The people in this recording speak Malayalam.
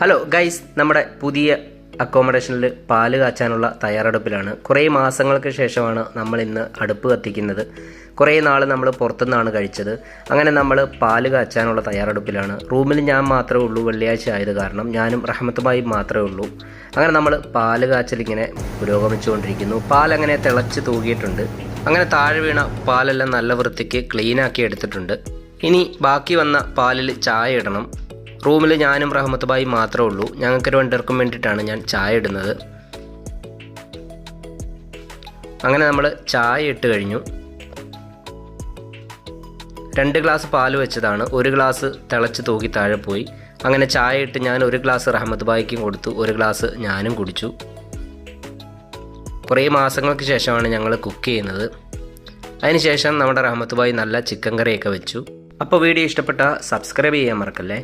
ഹലോ ഗൈസ്, നമ്മുടെ പുതിയ അക്കോമഡേഷനിൽ പാല് കാച്ചാനുള്ള തയ്യാറെടുപ്പിലാണ്. കുറേ മാസങ്ങൾക്ക് ശേഷമാണ് നമ്മൾ ഇന്ന് അടുപ്പ് കത്തിക്കുന്നത്. കുറേ നാൾ നമ്മൾ പുറത്തുനിന്നാണ് കഴിച്ചത്. അങ്ങനെ നമ്മൾ പാല് കാച്ചാനുള്ള തയ്യാറെടുപ്പിലാണ്. റൂമിൽ ഞാൻ മാത്രമേ ഉള്ളൂ, വെള്ളിയാഴ്ച ആയത് കാരണം ഞാനും റഹ്മത്തുമായി മാത്രമേ ഉള്ളൂ. അങ്ങനെ നമ്മൾ പാല് കാച്ചലിങ്ങനെ പുരോഗമിച്ചുകൊണ്ടിരിക്കുന്നു. പാലങ്ങനെ തിളച്ച് തൂകിയിട്ടുണ്ട്. അങ്ങനെ താഴെ വീണ പാലെല്ലാം നല്ല വൃത്തിക്ക് ക്ലീനാക്കി എടുത്തിട്ടുണ്ട്. ഇനി ബാക്കി വന്ന പാലിൽ ചായ ഇടണം. റൂമിൽ ഞാനും റഹ്മത്തുബായി മാത്രമേ ഉള്ളൂ. ഞങ്ങൾക്ക് രണ്ടുപേർക്കും വേണ്ടിയിട്ടാണ് ഞാൻ ചായ ഇടുന്നത്. അങ്ങനെ നമ്മൾ ചായ ഇട്ട് കഴിഞ്ഞു. 2 ഗ്ലാസ് പാൽ വെച്ചതാണ്. 1 ഗ്ലാസ് തിളച്ച് തൂക്കി താഴെ പോയി. അങ്ങനെ ചായ ഇട്ട് ഞാൻ 1 ഗ്ലാസ് റഹ്മത്തുബായിക്കും കൊടുത്തു, 1 ഗ്ലാസ് ഞാനും കുടിച്ചു. കുറേ മാസങ്ങൾക്ക് ശേഷമാണ് ഞങ്ങൾ കുക്ക് ചെയ്യുന്നത്. അതിനുശേഷം നമ്മുടെ റഹ്മത്തുബായി നല്ല ചിക്കൻ കറിയൊക്കെ വെച്ചു. അപ്പോൾ വീഡിയോ ഇഷ്ടപ്പെട്ടാൽ സബ്സ്ക്രൈബ് ചെയ്യാൻ മറക്കല്ലേ.